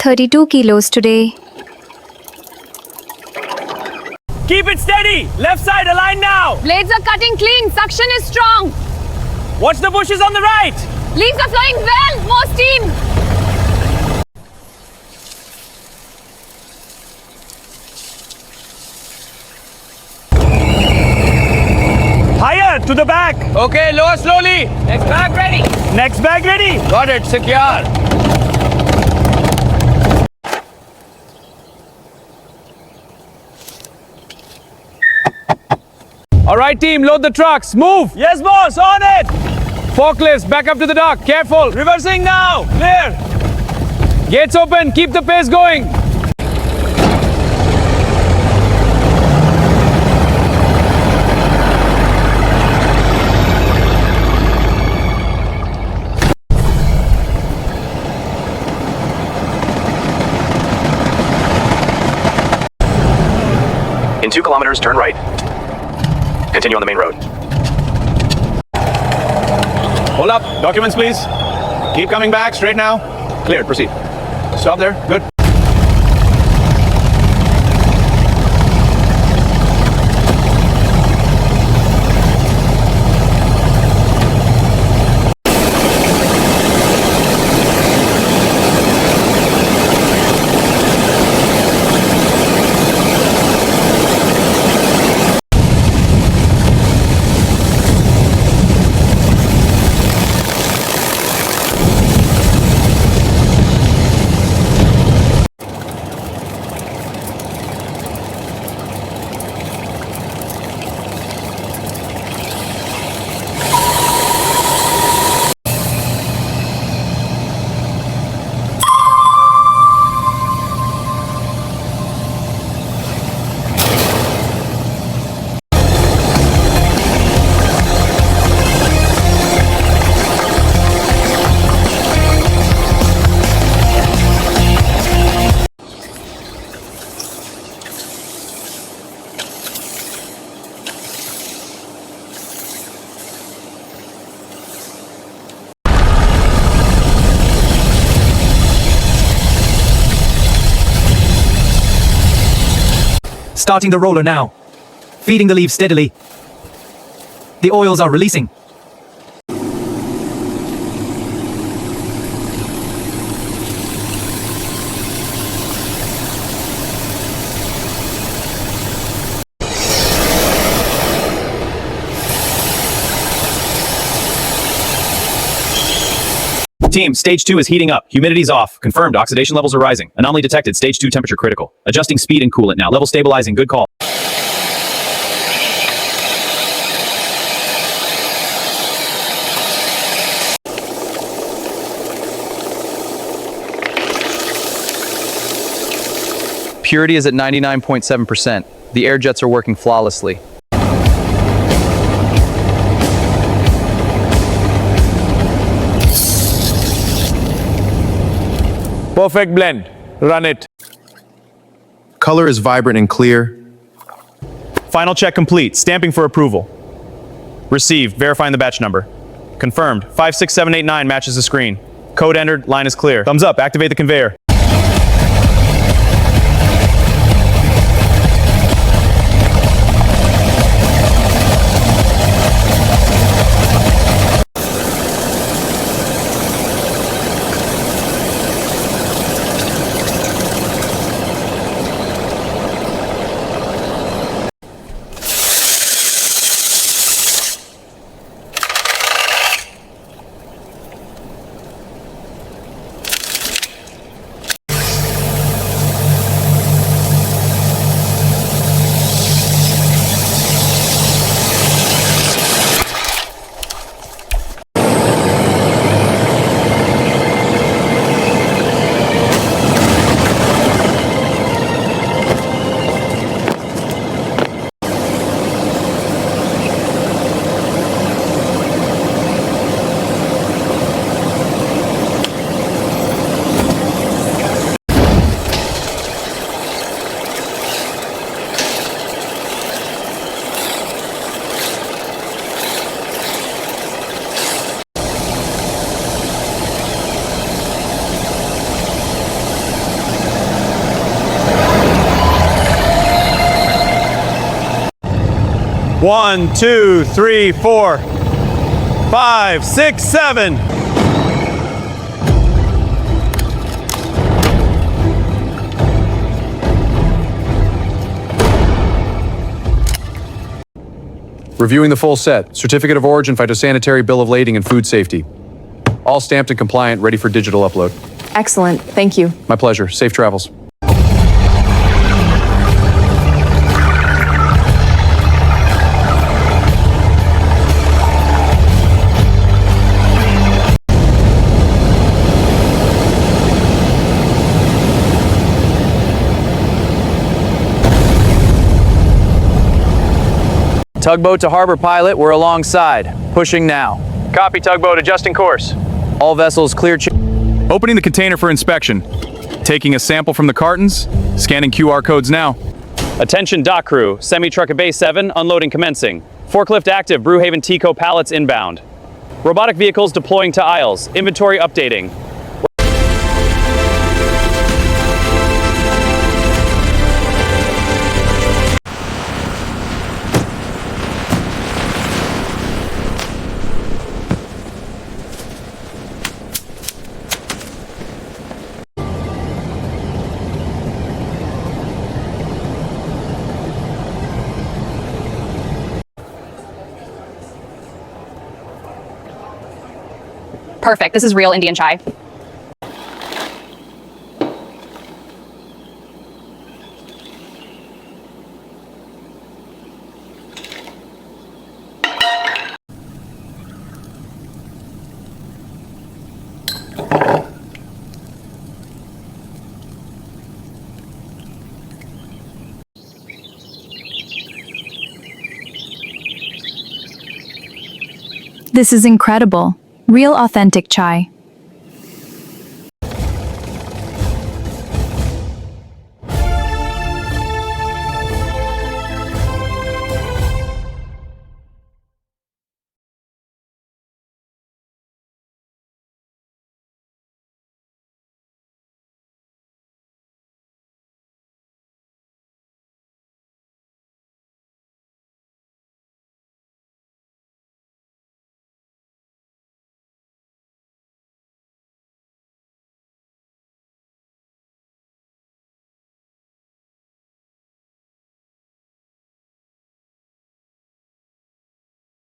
32 kilos today. Keep it steady. Left side, align now. Blades are cutting clean. Suction is strong. Watch the bushes on the right. Leaves are flowing well. More steam. Higher, to the back. Okay, lower slowly. Next bag ready. Next bag ready. Got it, secure. All right, team, load the trucks. Move. Yes, boss, on it. Forklifts, back up to the dock. Careful. Reversing now. Clear. Gates open. Keep the pace going. In 2 kilometers, turn right. Continue on the main road. Hold up. Documents, please. Keep coming back. Straight now. Cleared. Proceed. Stop there. Good. Starting the roller now. Feeding the leaves steadily. The oils are releasing. Team, stage 2 is heating up. Humidity's off. Confirmed, oxidation levels are rising. Anomaly detected, stage 2 temperature critical. Adjusting speed and coolant now. Level stabilizing, good call. Purity is at 99.7%. The air jets are working flawlessly. Perfect blend. Run it. Color is vibrant and clear. Final check complete. Stamping for approval. Received. Verifying the batch number. Confirmed. 56789 matches the screen. Code entered. Line is clear. Thumbs up. Activate the conveyor. 1, 2, 3, 4, 5, 6, 7. Reviewing the full set. Certificate of origin, phytosanitary, bill of lading, and food safety. All stamped and compliant, ready for digital upload. Excellent. Thank you. My pleasure. Safe travels. Tugboat to harbor pilot, we're alongside. Pushing now. Copy, tugboat, adjusting course. All vessels clear. Opening the container for inspection. Taking a sample from the cartons. Scanning QR codes now. Attention dock crew. Semi-truck at Bay 7, unloading commencing. Forklift active, Brewhaven Tico pallets inbound. Robotic vehicles deploying to aisles. Inventory updating. Perfect. This is real Indian chai. This is incredible. Real authentic chai.